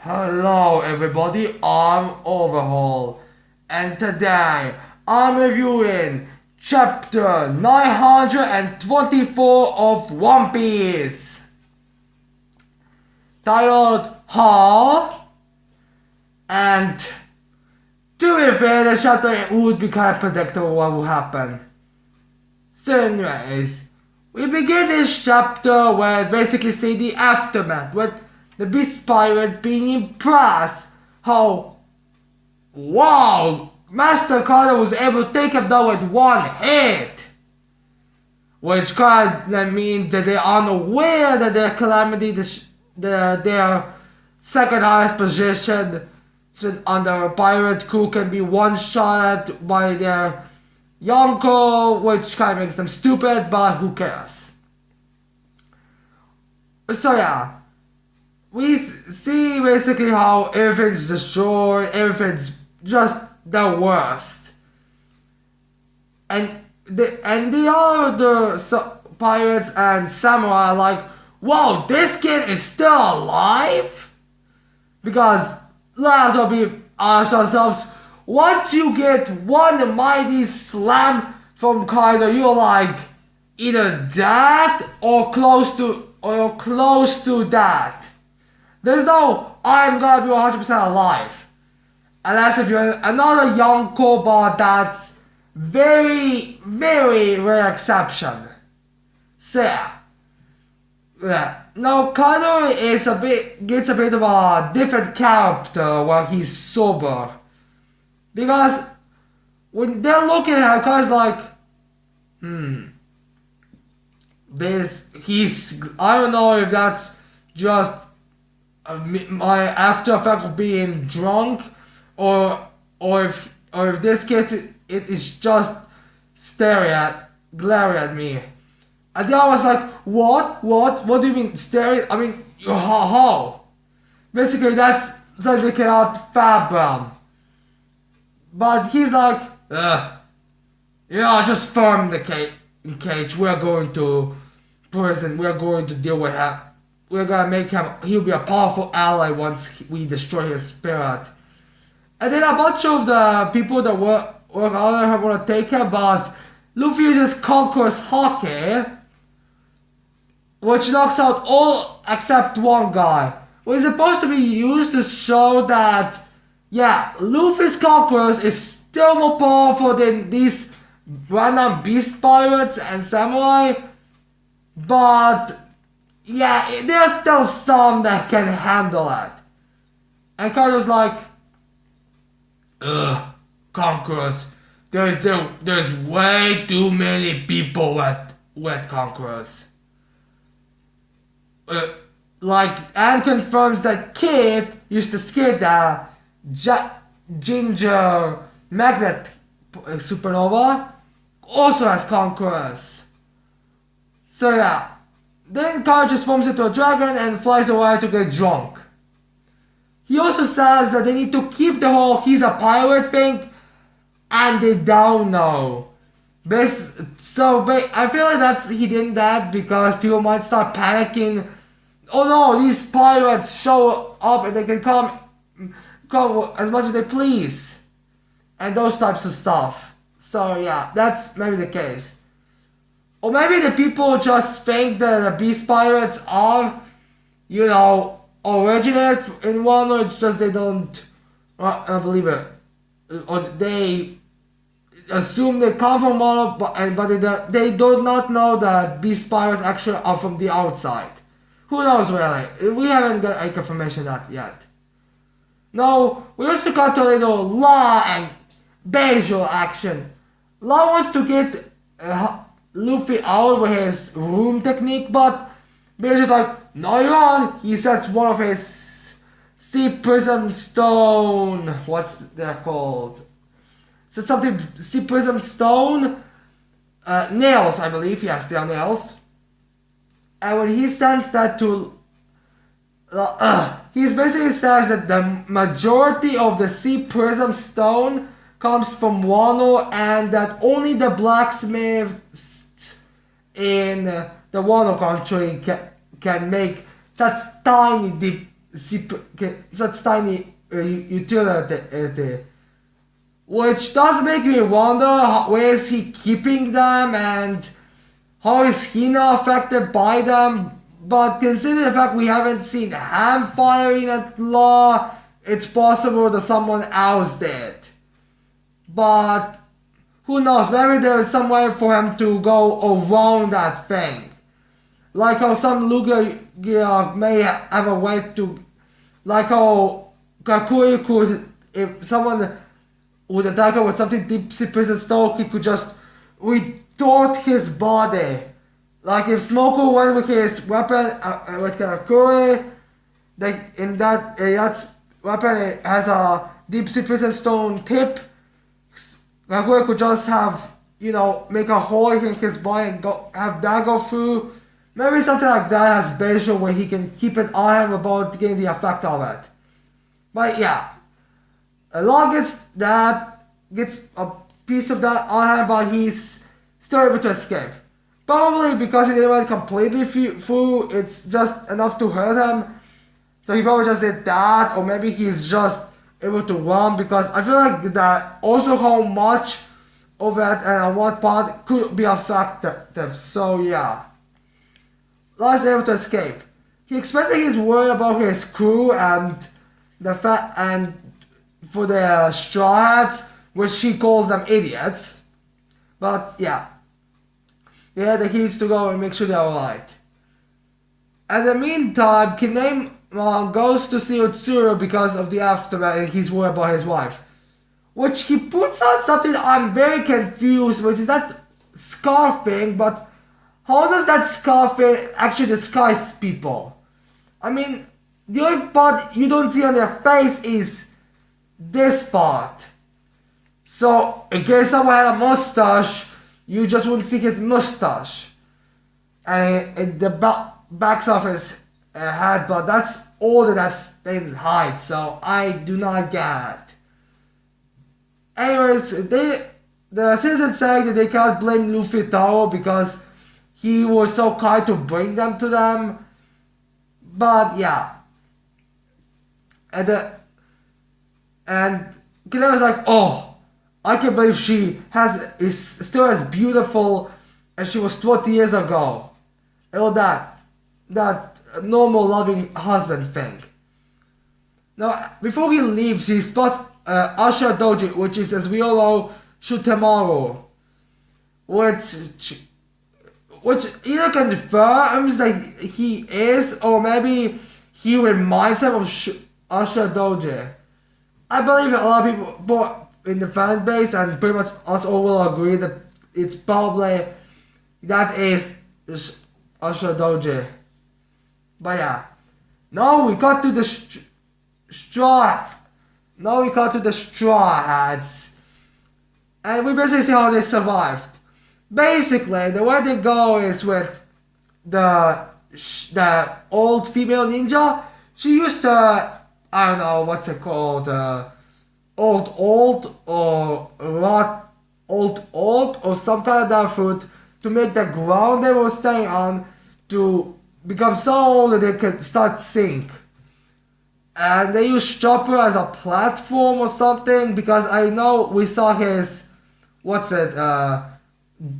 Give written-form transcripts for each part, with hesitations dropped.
Hello everybody, I'm Overhaul, and today I'm reviewing chapter 924 of One Piece, titled Ha. And to be fair, the chapter it would be kind of predictable what will happen. So anyways, we begin this chapter where basically see the aftermath with the Beast Pirates being impressed how, wow, Master Carter was able to take him down with one hit. Which kind means that they are unaware that their calamity, their second highest position on the pirate crew can be one shot at by their Yonko, which kind of makes them stupid, but who cares? So yeah. We see basically how everything's destroyed, everything's just the worst. And the other pirates and samurai are like, whoa, this kid is still alive? Because let's all be honest ourselves, once you get one mighty slam from Kaido, you're like either that or close to that. There's no, I'm gonna be 100% alive. Unless if you're another young cobalt, that's very, very rare exception. So yeah. Now Kaido gets a bit of a different character while he's sober. Because when they're looking at him, Kaido's like, I don't know if that's just my after effect of being drunk, or if this kid it is just glaring at me. And the other was like, what do you mean staring? I mean, how? Basically that's so they cannot fathom. But he's like, just firm the cage. We're going to prison. We're going to deal with him. We're gonna make him, he'll be a powerful ally once we destroy his spirit. And then a bunch of the people that were under him wanna take him, but Luffy uses Conqueror's Hockey, which knocks out all except one guy. Which is supposed to be used to show that, yeah, Luffy's Conquerors is still more powerful than these random beast pirates and samurai, but yeah, there's still some that can handle it. And Carter's like, Conquerors. There's way too many people with Conquerors. And confirms that Kid used to skate the Ginger Magnet Supernova also has Conquerors. So yeah. Then Carter just forms into a dragon and flies away to get drunk. He also says that they need to keep the whole he's a pirate thing, and they don't know. I feel like he did that because people might start panicking. Oh no, these pirates show up and they can come as much as they please. And those types of stuff. So yeah, that's maybe the case. Or maybe the people just think that the Beast Pirates are, originate in Wano, it's just they don't believe it. Or they assume they come from Wano, but they do not know that Beast Pirates actually are from the outside. Who knows really? We haven't got any confirmation of that yet. No, we also got a little Law and Beijing action. Law wants to get Luffy out with his room technique, but Beijing's like, no you're on. He sets one of his sea prism stone, what's they're called? So something sea prism stone nails, I believe, yes, they are nails. And when he sends that to he basically says that the majority of the sea prism stone comes from Wano, and that only the blacksmiths in the Wano country can make such tiny such tiny utility, which does make me wonder where is he keeping them and how is he not affected by them. But considering the fact we haven't seen Ham firing at Law, it's possible that someone else did. But who knows, maybe there is some way for him to go around that thing. Like how some Luger may have a way to, like how Kakuri could, if someone would attack her with something deep sea prison stone, he could just retort his body. Like if Smoko went with his weapon, with Kakuri, that weapon it has a deep sea prison stone tip, Kakuri could just have, make a hole in his body and have that go through. Maybe something like that has visual where he can keep it on him without getting the effect of it. But yeah, Law gets a piece of that on him, but he's still able to escape. Probably because he didn't went completely through, it's just enough to hurt him. So he probably just did that, or maybe he's just able to run, because I feel like that also how much of it and on what part could be effective. So yeah, Law's able to escape. He expressed that he's worried about his crew and for the Straw Hats, which he calls them idiots. But yeah, they had the keys to go and make sure they're alright. In the meantime, Kinemon goes to see Utsuru because of the aftermath and he's worried about his wife. Which he puts out something I'm very confused, which is that scarf thing, but how does that scarf thing actually disguise people? I mean, the only part you don't see on their face is this part. So, in case someone had a mustache, you just wouldn't see his mustache. And the backs of his head, but that's all that thing hides, so I do not get it. Anyways, the citizens say that they can't blame Luffy Taro because he was so kind to bring them to them. But yeah. And Kinemon is like, oh, I can't believe she is still as beautiful as she was 20 years ago. And all that normal loving husband thing. Now, before he leaves, he spots Asha Doji, which is, as we all know, Shutemaru, which either confirms that he is, or maybe he reminds him of Asha Doji. I believe that a lot of people, both in the fan base and pretty much us all will agree that it's probably that is Asha Doji. But yeah, now we got to the Straw Hats, and we basically see how they survived. Basically, the way they go is with the old female ninja. She used to, I don't know what's it called, old or some kind of that fruit to make the ground they were staying on to become so old that they could start sink. And they used Chopper as a platform or something, because I know we saw his,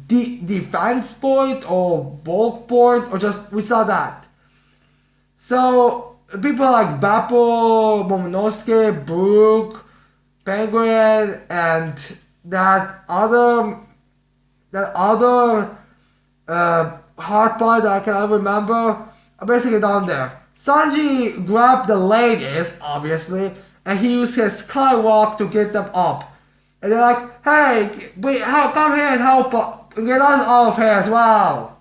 defense point or bulk point, or just, we saw that. So, people like Bappo, Momonosuke, Brook, Penguin, and that other hard part that I cannot remember are basically down there. Sanji grabbed the ladies, obviously, and he used his skywalk to get them up. And they're like, hey, come here and help get us out of here as well.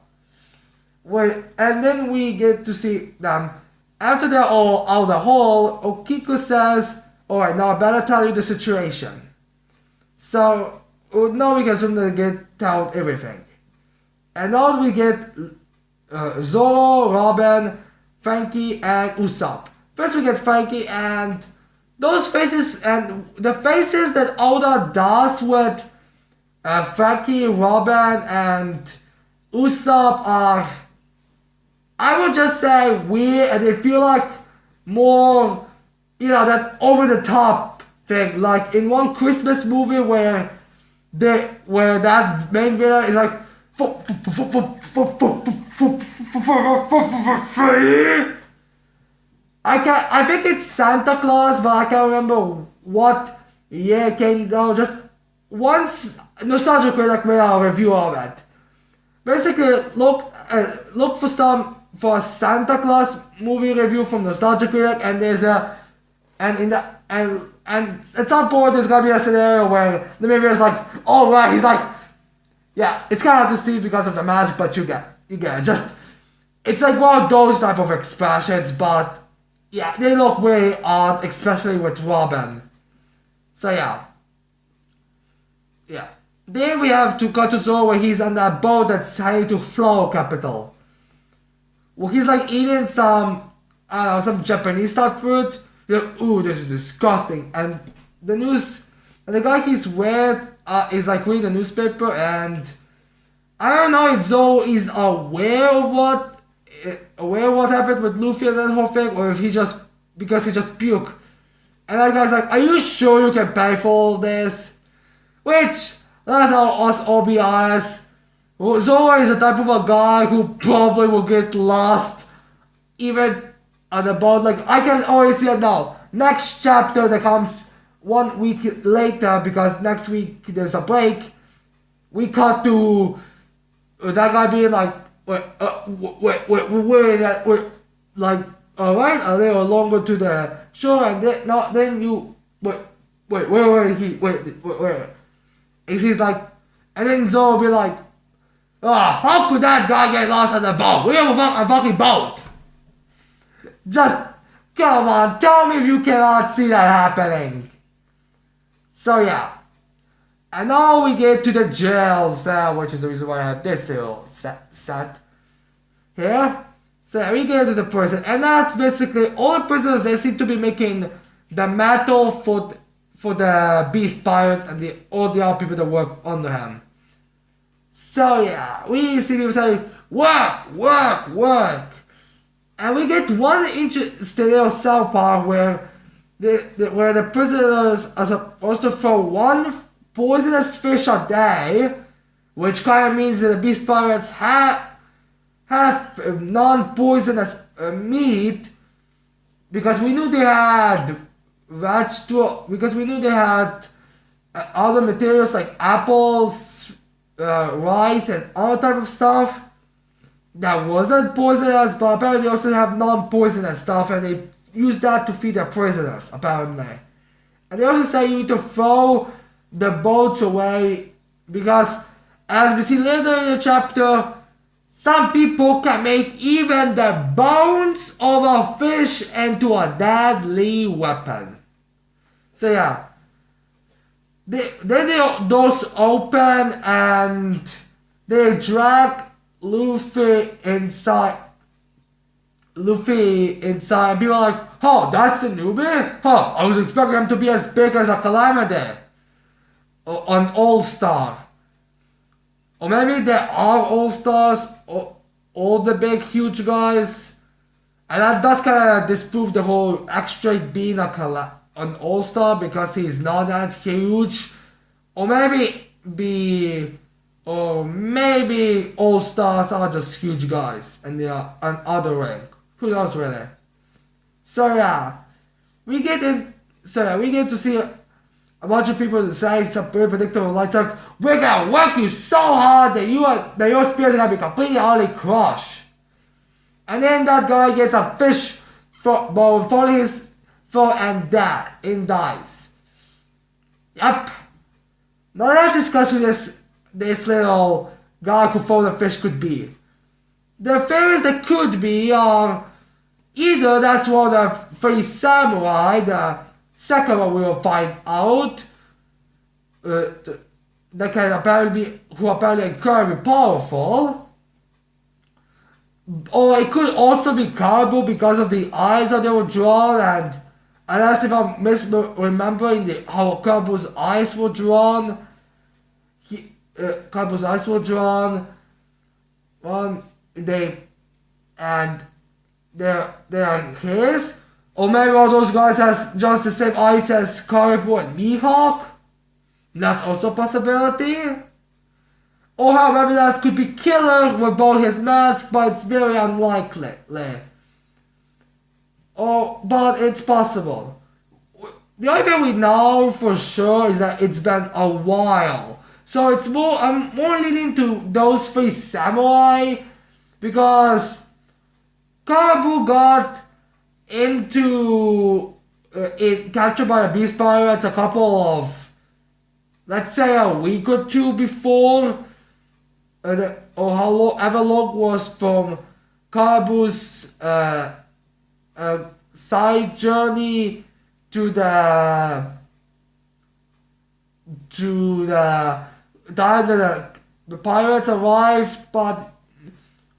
And then we get to see them. After they're all out of the hole, Okiku says, alright, now I better tell you the situation. So, now we can assume they get out everything. And now we get Zoro, Robin, Frankie, and Usopp. First we get Frankie, and those faces, and the faces that Oda does with Frankie, Robin, and Usopp are, I would just say, weird, and they feel like more, that over the top thing. Like in one Christmas movie where that main villain is like, I think it's Santa Claus, but I can't remember what year came down. Just once Nostalgia Critic made a review of it. Basically, look for a Santa Claus movie review from Nostalgia Critic, and and at some point there's gonna be a scenario where the movie is like, oh right, he's like, yeah, it's kind of hard to see because of the mask, but you get it. Just, it's like one of those type of expressions, but yeah, they look very odd, especially with Robin. So yeah. Then we have to cut to Zoro where he's on that boat that's heading to Flow Capital. Well, he's like eating some Japanese type fruit. You're like, ooh, this is disgusting. And the guy he's with is like reading the newspaper, and I don't know if Zoro is aware of what happened with Luffy and that whole thing, or if because he just puked. And that guy's like, are you sure you can pay for all this? Which, let's us all be honest, Zoro is the type of a guy who probably will get lost even on the boat. Like, I can already see it now. Next chapter that comes 1 week later, because next week there's a break, we cut to that guy being like, wait, like, alright, a little longer to the shore, and then you, wait. And he's like, and then Zoro will be like, how could that guy get lost on the boat? We have a fucking boat. Just, come on, tell me if you cannot see that happening. So yeah. And now we get to the jail cell, which is the reason why I have this little set here. So yeah, we get to the prison, and that's basically all the prisoners. They seem to be making the metal for the Beast Pirates and all the other people that work under him. So yeah, we see people saying, work. And we get one interesting little cell part where the prisoners are supposed to throw one poisonous fish a day, which kind of means that the Beast Pirates have non-poisonous meat, because we knew they had because we knew they had other materials like apples, rice, and other type of stuff that wasn't poisonous, but apparently they also have non-poisonous stuff, and they use that to feed their prisoners, apparently. And they also say you need to throw the boats away, because as we see later in the chapter, some people can make even the bones of a fish into a deadly weapon. So yeah, then those open and they drag Luffy inside, and people are like, oh, that's the newbie? Huh, I was expecting him to be as big as a Calamity, or an All-Star. Or maybe there are All-Stars, or all the big, huge guys. And that does kind of disprove the whole X-Drake being an All-Star, because he's not that huge. Or maybe All-Stars are just huge guys, and they are an other rank. Who knows really? So yeah, we get to see a bunch of people say some very predictable lines like, we're gonna work you so hard that your spears are gonna be completely utterly crushed. And then that guy gets a fish bone thrown in his throat and dies. Yep. Now let's discuss who this little guy who throw the fish could be. The theories that could be are either that's one of the 3 samurai, the second one we will find out, that can apparently are incredibly powerful. Or it could also be Carbo because of the eyes that they were drawn, and unless if I'm misremembering how Carbo's eyes were drawn, they're his, Or maybe all those guys has just the same eyes as Caribou and Mihawk. That's also a possibility. Or how maybe that could be Killer with both his masks, but it's very unlikely. But it's possible. The only thing we know for sure is that it's been a while. So it's more, I'm more leaning to those three samurai because Caribou got captured by the Beast Pirates a couple of, let's say a week or two before, or however long was from Caribou's side journey to the time that the pirates arrived, but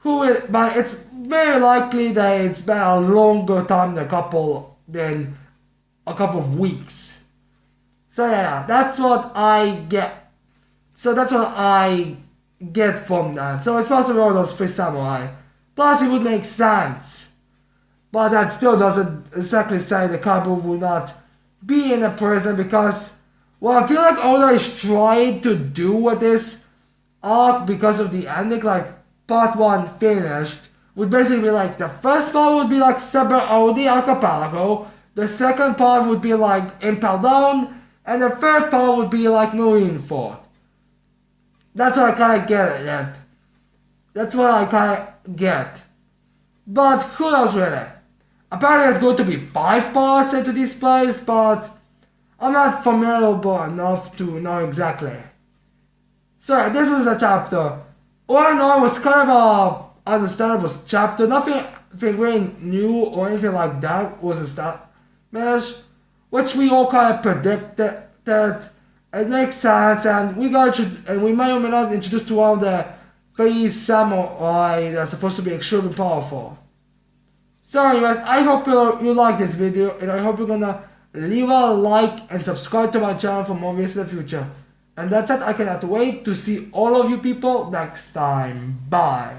it's very likely that it's been a longer time than a couple of weeks. So yeah, that's what I get. So that's what I get from that. So it's possible all those three samurai. Plus it would make sense. But that still doesn't exactly say the Caribou will not be in a prison because, well, I feel like Oda is trying to do with this arc because of the ending, like part 1 finished, would basically be like, the first part would be like Saber Odi Archipelago, the second part would be like Impel Down, and the third part would be like Marineford. That's what I kinda get at. That's what I kinda get. But who knows really? Apparently there's going to be 5 parts into this place, but I'm not familiar enough to know exactly. So this was a chapter. All in all, it was kind of a understandable chapter. Nothing really new or anything like that was established, which we all kind of predicted. That it makes sense, and we may or may not introduce to one of the 3 samurai that's supposed to be extremely powerful. So anyways, I hope you like this video, and I hope you're gonna leave a like and subscribe to my channel for more videos in the future. And that's it, I cannot wait to see all of you people next time. Bye!